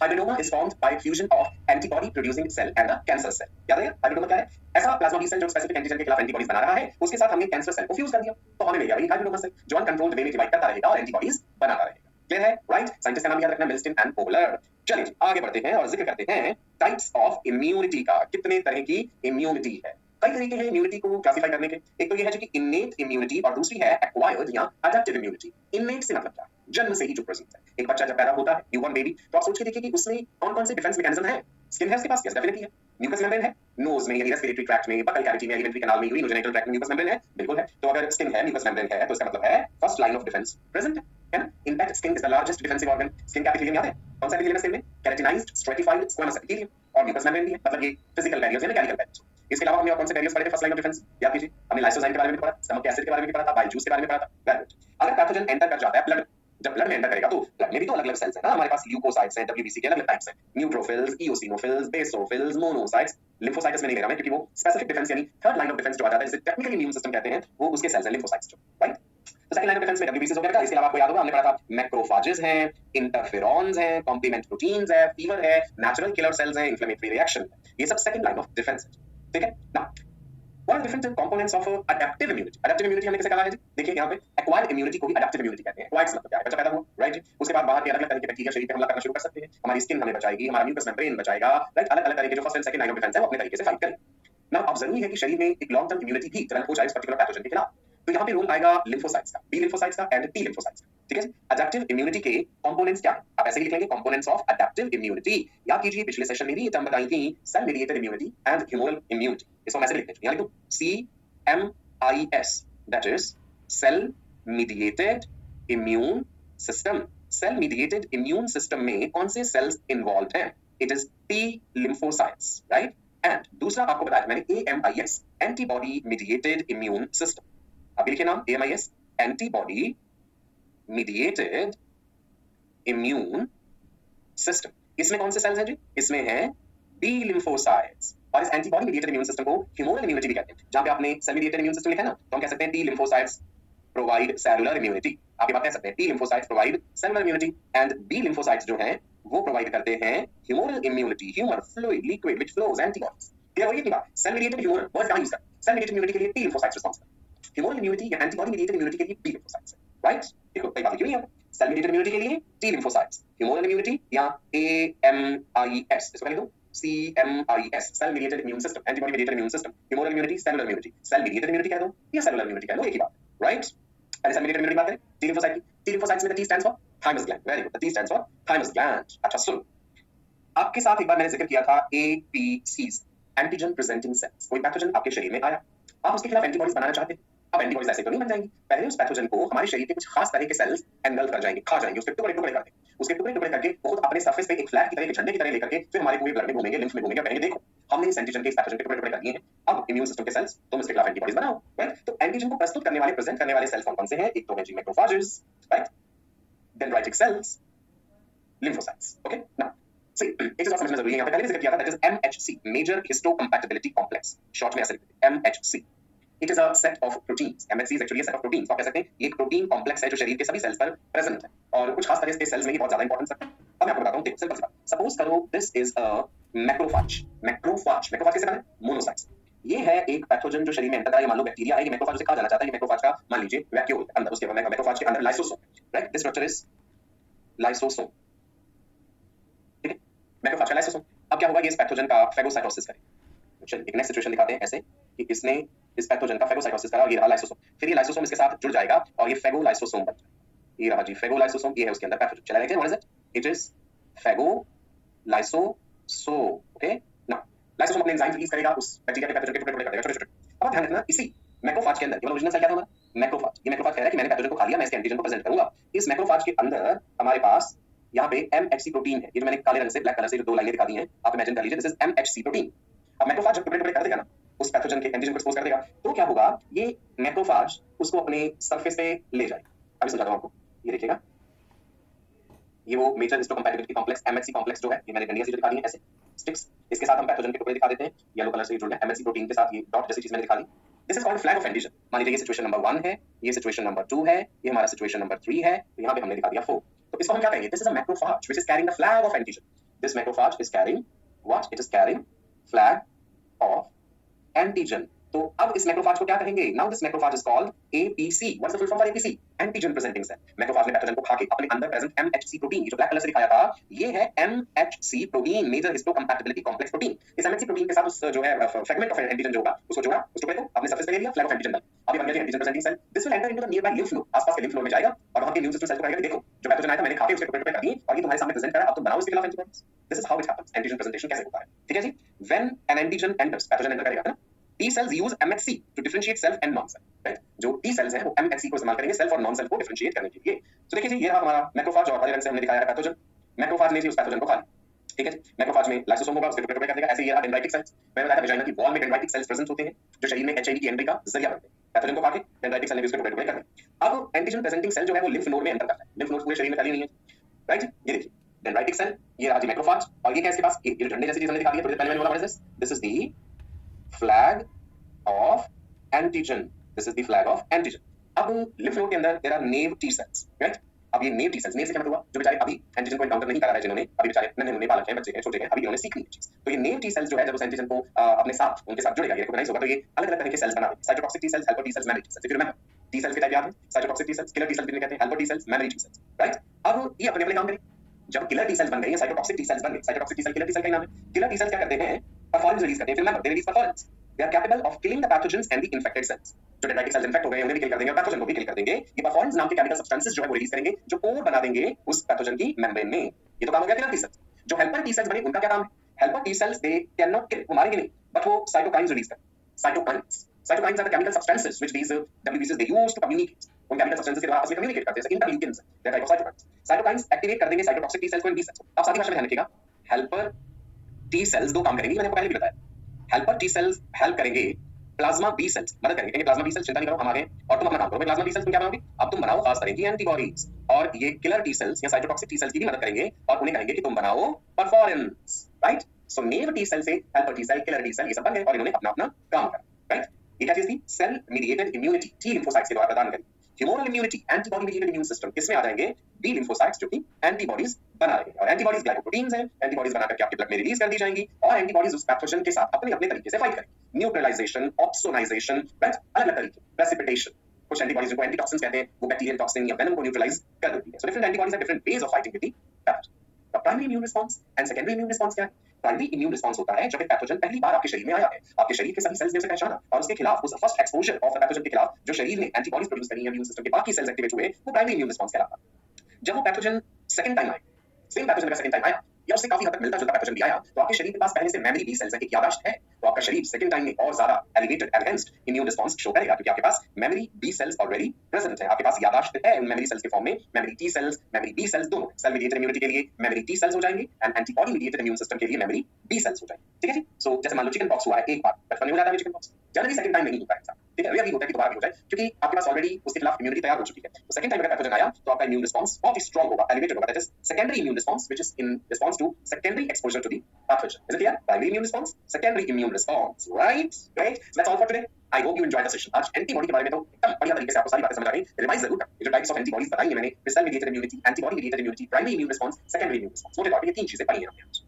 Hybridoma is formed by fusion of antibody producing cell and a cancer cell. याद रहेगा? hybridoma क्या है? ऐसा प्लाज्मा बी सेल जो स्पेसिफिक एंटीजन के खिलाफ एंटीबॉडीज बना रहा है, उसके साथ हमने कैंसर सेल को फ्यूज कर दिया, तो हमें मिल गया वही हाइब्रिडोमा सेल जो अनकंट्रोल्ड वे में डिवाइड करता रहेगा और एंटीबॉडीज बनाता रहेगा। क्लियर है? राइट? साइंटिस्ट का नाम याद रखना, मिल्स्टीन एंड पोलर। चलिए आगे बढ़ते हैं और जिक्र करते हैं टाइप्स ऑफ इम्यूनिटी का। कितने तरह की इम्यूनिटी है? कई तरीके हैं इम्यूनिटी को क्लासिफाई करने के। एक तो ये है जो कि इनेट इम्यूनिटी और दूसरी है एक्वायर्ड या अडैप्टिव इम्यूनिटी। इनेट से मतलब क्या? जन्म से ही जो प्रेजेंट है। एक बच्चा जब पैदा होता है, न्यूबॉर्न बेबी, तो आप सोच के देखिए कि उसमें कौन-कौन से डिफेंस मैकेनिज्म है। स्किन है उसके पास, यस डेफिनेटली है। म्यूकस मेम्ब्रेन है नोज में, यानी रेस्पिरेटरी ट्रैक्ट में, बकल कैविटी में, एलिमेंट्री कैनाल में, यूरिनोजेनिटल ट्रैक्ट में म्यूकस मेम्ब्रेन है, बिल्कुल है। तो अगर स्किन है, म्यूकस मेम्ब्रेन है, तो इसका मतलब है first line of defence present है ना। In fact skin is the largest defensive organ. Skin का एपिथेलियम याद है? कौन सा एपिथेलियम है स्किन में? केराटिनाइज्ड स्ट्रेटिफाइड स्क्वेमस एपिथेलियम, और म्यूकस मेम्ब्रेन भी है, मतलब ये फिजिकल बैरियर्स है, मैकेनिकल बैरियर्स। इसके अलावा हमने और कौन से बैरियर्स पढ़े थे फर्स्ट लाइन ऑफ डिफेंस? याद कीजिए, हमने लाइसोजाइम के बारे में पढ़ा, स्टमक एसिड के बारे में पढ़ा था, बाइल जूस के बारे में पढ़ा था। Very good. अगर पैथोजन एंटर कर जाता है ब्लड, जब ब्लड में एंटर करेगा तो ब्लड में भी तो अलग-अलग सेल्स हैं ना, हमारे पास ल्यूकोसाइट्स हैं, डब्ल्यूबीसी के अलग-अलग टाइप्स हैं, neutrophils, eosinophils, basophils, monocytes. Lymphocytes में नहीं ले रहा मैं, क्योंकि वो स्पेसिफिक डिफेंस यानी थर्ड लाइन ऑफ डिफेंस जो आ जाता है, जिसे टेक्निकली इम्यून सिस्टम कहते हैं, वो उसके सेल्स हैं लिम्फोसाइट्स जो, राइट। तो सेकंड लाइन ऑफ डिफेंस में डब्ल्यूबीसी हो गया। इसके अलावा आपको याद होगा हमने पढ़ा था मैक्रोफाजेस हैं, इंटरफेरॉन्स हैं, कॉम्प्लीमेंट प्रोटीन्स है, फीवर है, नेचुरल किलर सेल्स हैं, इन्फ्लेमेटरी रिएक्शन, ये सब सेकंड लाइन ऑफ डिफेंस है, ठीक है ना। What are different components of adaptive immunity? Adaptive immunity हमने कैसे कहा है जी? देखिए यहाँ पे acquired immunity को भी adaptive immunity कहते हैं। Acquired मतलब क्या है? बच्चा पैदा हुआ, right? उसके बाद बाहर के अलग-अलग तरह के बैक्टीरिया शरीर पे हमला करना शुरू कर सकते हैं। हमारी स्किन हमें बचाएगी, हमारा म्यूकस मेम्ब्रेन बचाएगा, राइट? अलग-अलग तरह के जो first and second line of defence है वो अपने तरीके से फाइट करेंगे। नाउ अब जरूरी है कि शरीर में एक लॉन्ग टर्म इम्यूनिटी भी डेवलप हो जाए इस पर्टिकुलर पैथोजन के खिलाफ। तो यहाँ पे रोल आएगा लिम्फोसाइट्स का, बी लिम्फोसाइट्स का एंड टी लिम्फोसाइट्स का, ठीक है। एडेप्टिव इम्यूनिटी के कंपोनेंट्स क्या है? आप ऐसे ही लिखेंगे कंपोनेंट्स ऑफ एडेप्टिव इम्यूनिटी। याद कीजिए पिछले सेशन में भी ये टर्म बताई थी, cell mediated immunity and humoral immunity. इसको हम ऐसे लिखते हैं, यहाँ लिखो CMIS, that is cell mediated immune system। cell mediated immune system में कौन से cells involved हैं? It is T lymphocytes, right? And दूसरा आपको बताया मैंने AMIS, antibody mediated immune system। अभी लिखे नाम AMIS, antibody mediated immune system। इसमें कौन से सेल्स हैं जी? इसमें है B lymphocytes, और इस एंटीबॉडी मेडिएटेड इम्यून सिस्टम को ह्यूमरल इम्यूनिटी भी कहते हैं। जहां पे आपने सेल मेडिएटेड इम्यून सिस्टम लिखा है ना, तो हम कह सकते हैं T lymphocytes provide cellular immunity. आप ये बात कह सकते हैं, T lymphocytes provide cellular immunity and B lymphocytes जो हैं वो प्रोवाइड करते हैं humoral immunity, humour fluid liquid which flows antibodies. Clear हो ये बात? सेल मेडिएटेड ह्यूमरल वर्ड कहां यूज करते हैं? सेल मेडिएटेड इम्यूनिटी के लिए T lymphocytes responsible, humoral immunity या एंटीबॉडी मेडिएटेड इम्यूनिटी के लिए बी लिम्फोसाइट्स, राइट? देखो कई बात क्यों नहीं है। सेल मेडिएटेड इम्यूनिटी के लिए टी लिम्फोसाइट्स, ह्यूमरल इम्यूनिटी या AMIS, इसको कह दो CMIS, cell mediated immune system, antibody mediated immune system, humoral immunity, cellular immunity. Cell mediated immunity कह दो या सेलुलर इम्यूनिटी कह दो, एक ही बात, राइट? पहले सेल मेडिएटेड इम्यूनिटी बात करें, टी लिम्फोसाइट की। टी लिम्फोसाइट्स में the T stands for thymus gland, very good, the T stands for thymus gland. अच्छा सुनो, आपके साथ एक बार मैंने जिक्र किया था APCs, एंटीजन प्रेजेंटिंग सेल्स। कोई पैथोजन आपके शरीर में आया, आप उसके खिलाफ एंटीबॉडीज बनाना चाहते हैं। अब एंटीबॉडीज ऐसे तो नहीं बन जाएंगी, पहले उस पैथोजन को हमारे शरीर के कुछ खास तरह के सेल्स एंगल्फ कर जाएंगे, खा जाएंगे, उसके टुकड़े टुकड़े कर देंगे। उसके टुकड़े टुकड़े करके बहुत अपने सरफेस पे एक फ्लैग की तरह, एक झंडे की तरह लेकर के फिर हमारे पूरे ब्लड में घूमेंगे, लिम्फ में घूमेंगे, कहेंगे देखो हमने इस एंटीजन के, इस पैथोजन के टुकड़े टुकड़े कर दिए हैं, अब इम्यून सिस्टम के सेल्स तुम इसके खिलाफ एंटीबॉडीज बनाओ, राइट? तो एंटीजन को प्रस्तुत करने वाले, प्रेजेंट करने वाले सेल्स कौन कौन से हैं? एक तो है जी macrophages, right? Dendritic cells, lymphocytes, okay. Now see एक चीज समझना जरूरी है, यहाँ पे पहले भी जिक्र किया था, दैट इज MHC, major histocompatibility complex, short में ऐसे लिखते हैं MHC। It is a set of proteins. MHC is actually a set of proteins। आप कह सकते हैं ये एक प्रोटीन कॉम्प्लेक्स है जो शरीर के सभी सेल्स पर प्रेजेंट है, और कुछ खास तरह के सेल्स में ही बहुत ज्यादा इंपॉर्टेंस रखता है। अब मैं आपको बताता हूँ, देखो सिंपल सी बात। सपोज करो this is a macrophage. Macrophage किसे कहते हैं? मोनोसाइट्स। ये है एक पैथोजन जो शरीर में एंटर कर रहा है, मान लो बैक्टीरिया है, ये मैक्रोफेज से कहा जाना चाहता है, ये मैक्रोफेज का मान लीजिए वैक्यूल अंदर, उसके मैक्रोफेज के अंदर lysosome, right? This structure is lysosome, ठीक है? मैक्रोफेज का लाइसोसोम। अब क्या होगा, ये इस पैथोजन का फेगोसाइटोसिस करेगा। चलिए एक नेक्स्ट सिचुएशन दिखाते हैं ऐसे कि इसने इस पैथोजन का फेगोसाइटोसिस करा, और ये रहा लाइसोसोम। फिर ये लाइसोसोम इसके साथ जुड़ जाएगा और ये फेगोलाइसोसोम बन जाएगा। ये रहा जी फेगोलाइसोसोम, ये है उसके अंदर पैथोजन। चला देखिए what is it? It is phagolysosome, okay. Now lysosome अपने एंजाइम रिलीज करेगा, उस बैक्टीरिया के पैथोजन के टुकड़े टुकड़े कर देगा, छोटे छोटे। अब ध्यान रखना, इसी मैक्रोफेज के अंदर, केवल ओरिजिनल सेल क्या था हमारा? मैक्रोफेज। ये मैक्रोफेज कह रहा है कि मैंने पैथोजन को खा लिया, मैं इसके एंटीजन को प्रेजेंट करूंगा। इस मैक्रोफेज के अंदर हमारे पास यहाँ पे MHC प्रोटीन है, ये जो मैंने काले रंग से, ब्लैक कलर से जो दो लाइनें दिखा दी हैं, आप इमेजिन कर लीजिए दिस इज MHC प्रोटीन। अब मैक्रोफेज जब टुकड़े टुकड़े कर देगा ना, उस पैथोजन के एंटीजन को एक्सपोज कर देगा, तो क्या होगा, ये मैक्रोफेज उसको अपने सरफेस पे ले जाएगा। अभी समझाता हूं आपको, ये देखिएगा, ये वो major histocompatibility complex MHC complex जो है, ये मैंने डंडिया से दिखा दी है ऐसे स्टिक्स। इसके साथ हम पैथोजन के टुकड़े दिखा देते हैं, येलो कलर से जुड़ गया MHC प्रोटीन के साथ, ये डॉट जैसी चीज मैंने दिखा दी। This is called flag of antigen. मान लीजिए ये सिचुएशन नंबर 1 है, ये सिचुएशन नंबर 2 है, ये हमारा सिचुएशन नंबर 3 है, तो यहाँ पे हमने दिखा दिया 4। तो इसको हम क्या कहेंगे? This is a macrophage which is carrying the flag of antigen. This macrophage is carrying what? It is carrying flag of antigen. तो अब इस मैक्रोफाज को क्या कहेंगे? Now this macrophage is called APC. What's the full form for APC? Antigen presenting cell. Macrophage ने पैथोजन को खा के अपने अंदर प्रेजेंट एमएचसी प्रोटीन, जो ब्लैक कलर से दिखाया था, ये है MHC protein, major histocompatibility complex protein. इस एमएचसी प्रोटीन के साथ उस जो है फ्रेगमेंट ऑफ एंटीजन जो होगा उसको जोड़ा, उस टुकड़े को अपने सरफेस पे ले लिया, फ्लैग ऑफ एंटीजन डाल। अब ये बन गया antigen presenting cell. This will enter into the nearby lymph node, आसपास के लिम्फ नोड में जाएगा और वहां के इम्यून सिस्टम सेल को कहेगा कि देखो जो पैथोजन आया था मैंने खा के उसके टुकड़े टुकड़े कर दिए और ये तुम्हारे सामने प्रेजेंट करा, अब तुम बनाओ इसके खिलाफ antibodies. This is how it happens. Antigen presentation कैसे होता है, ठीक है जी? When an antigen enters, pathogen enter करेगा ना, T cells use MHC to differentiate self and non-self, right? जो T cells हैं वो MHC को इस्तेमाल करेंगे सेल्फ और नॉन सेल्फ को डिफरेंशिएट करने के लिए। तो देखिए जी, ये रहा हमारा मैक्रोफाज और हरे रंग से हमने दिखाया है पैथोजन। मैक्रोफाज ने जी उस पैथोजन को खा लिया, ठीक है जी? मैक्रोफाज में लाइसोसोम होगा, उसके टुकड़े टुकड़े कर देगा। ऐसे ये रहा डेंड्राइटिक सेल्स। मैंने बताया था वेजाइना की वॉल में डेंड्राइटिक सेल्स प्रेजेंट होते हैं जो शरीर में एचआईवी की एंट्री का जरिया बनते हैं। पैथोजन को खा के डेंड्राइटिक सेल ने भी उसके टुकड़े टुकड़े कर दिए। अब एंटीजन प्रेजेंटिंग सेल जो है वो लिम्फ नोड में एंटर करता है। लिम्फ नोड पूरे शरीर में फैली नहीं है, राइट? ये देखिए डेंड्राइटिक सेल, ये रहा जी मैक्रोफाज, और ये क्या इसके पास ये झंडे जैसी चीज हमने दिखा दी है थोड़ी देर पहले मैंने बोला, what is this? This is the flag of antigen. This is the flag of antigen. अब lymph node के अंदर there are naive T cells, right? अब ये naive T cells, naive से क्या मतलब हुआ? जो बेचारे अभी एंटीजन को एनकाउंटर नहीं करा रहे, जिन्होंने अभी बेचारे नन्हे मुन्ने बालक हैं, बच्चे हैं, छोटे हैं, अभी इन्होंने सीखनी है चीज। तो ये naive T cells जो है जब उस एंटीजन को अपने साथ उनके साथ जुड़ेगा, ये रिकॉग्नाइज होगा, तो ये अलग अलग तरह के सेल्स बनाते हैं। Cytotoxic T cells, helper T cells, memory T cells। If you remember, T cells के टाइप याद है? Cytotoxic T cells, killer T cells भी कहते हैं, helper T cells, memory T cells, right? अब ये अपने अपने काम करें। जब किलर T cells बन गए या साइटोटॉक्सिक T cells बन गए, cytotoxic T cell killer T cell का ही नाम है। किलर T cells क्या करते हैं? परफॉरेंस रिलीज करते हैं। Remember, they release performance. They are capable of killing the pathogens and the infected cells. जो डेंड्राइटिक सेल्स इन्फेक्ट हो गए उन्हें भी किल कर देंगे और पैथोजन को भी किल कर देंगे। ये परफॉरेंस नाम के केमिकल सब्सटेंसेस जो है वो रिलीज करेंगे, जो पोर बना देंगे उस पैथोजन की मेम्ब्रेन में। ये तो काम हो गया किलर टी सेल्स। जो हेल्पर टी सेल्स बने उनका क्या काम है? Helper T cells they can not kill, वो मारेंगे नहीं, बट वो साइटोकाइन्स रिलीज करेंगे। Cytokines are the chemical substances which these WBCs they use to communicate. उन केमिकल सब्सटेंसेस के द्वारा आपस में कम्युनिकेट करते हैं, जैसे interleukins, they are type of cytokines. Cytokines activate कर देंगे साइटोटॉक्सिक टी सेल्स को एंड बी सेल्स को। अब साथ ही भाषा में ध्यान रखिएगा, हेल्पर टी सेल्स दो काम करेंगे, मैंने आपको पहले भी बताया। हेल्पर टी सेल्स हेल्प करेंगे, प्लाज्मा बी सेल्स मदद करेंगे। कहेंगे प्लाज्मा बी सेल्स चिंता नहीं करो हम आ गए और तुम अपना काम करो। प्लाज्मा बी सेल्स तुम क्या बनाओगे? अब तुम बनाओ खास तरह की एंटीबॉडीज, और ये किलर टी सेल्स या साइटोटॉक्सिक टी सेल्स की भी मदद करेंगे और उन्हें कहेंगे कि तुम बनाओ perforins, right? So naive T cell से helper T cell, killer T cell, ये सब बन गए और इन्होंने अपना अपना काम करा, राइट? ये क्या चीज थी? Cell mediated immunity, T lymphocytes के द्वारा प्रदान करी। Humoral immunity, antibody mediated immune system, किसमें आ जाएंगे? बी लिम्फोसाइट्स, जो कि एंटीबॉडीज बना रहे हैं। और एंटीबॉडीज ग्लाइकोप्रोटीन्स हैं, एंटीबॉडीज बना करके आपके ब्लड में रिलीज कर दी जाएंगी और एंटीबॉडीज उस पैथोजन के साथ अपने अपने तरीके से फाइट करेंगी। Neutralisation, opsonisation, right? अलग अलग तरीके, प्रेसिपिटेशन। कुछ एंटीबॉडीज जिनको एंटीटॉक्सिन्स कहते हैं, वो बैक्टीरियल टॉक्सिन या वेनम को न्यूट्रलाइज कर देती है। So different antibodies have different ways of fighting with the pathogen. The primary immune response and secondary immune response क्या है? प्राइमरी इम्यून रिस्पांस होता है जब एक पैथोजन पहली बार आपके शरीर में आया है, आपके शरीर के सभी सेल्स ने उसे पहचाना और उसके खिलाफ, उस first exposure of the pathogen के खिलाफ जो शरीर ने एंटीबॉडीज प्रोड्यूस करी, इम्यून सिस्टम के बाकी सेल्स एक्टिवेट हुए, वो प्राइमरी इम्यून रिस्पांस कहलाता है। जब वो पैथोजन सेकंड टाइम आए, सेम पैथोजन का सेकंड टाइम आया या उससे काफी हद तक मिलता जुलता पैथोजन भी आया, तो आपके शरीर के पास पहले से मेमोरी बी सेल्स की याददाश्त है, तो आपका शरीर सेकंड टाइम में और ज्यादा elevated enhanced immune response show करेगा, क्योंकि आपके पास memory B cells already present है। आपके पास याददाश्त है उन मेमोरी सेल्स के फॉर्म में, memory T cells, memory B cells दोनों। सेल मीडिएटेड इम्यूनिटी के लिए मेमोरी टी सेल्स हो जाएंगे and antibody mediated immune system के लिए मेमोरी बी सेल्स हो जाएंगे, ठीक है जी? सो जैसे मान लो चिकन पॉक्स हुआ है एक बार, बचपन में हो जाता है chicken pox, generally second time नहीं होता है, ठीक है? अभी होता है कि दोबारा भी हो जाए, क्योंकि आपके पास ऑलरेडी उसके खिलाफ इम्यूनिटी तैयार हो चुकी है। तो सेकंड टाइम अगर पैथोजन आया तो आपका इम्यून रिस्पांस बहुत ही स्ट्रांग होगा, एलिवेटेड होगा। That is secondary immune response which is in response to secondary exposure to the pathogen. Is it clear? Primary immune response, secondary immune response, right? Great. So that's all for today. I hope you enjoyed the session. आज एंटीबॉडी के बारे में तो एकदम बढ़िया तरीके से आपको सारी बातें समझ आ गई। रिवाइज जरूर करें। ये जो टाइप्स ऑफ एंटीबॉडीज बताई है मैंने, cell mediated immunity, antibody mediated immunity, primary immune response, secondary immune response, मोटे तौर पे ये तीन चीजें पढ़ी हैं हमने आज।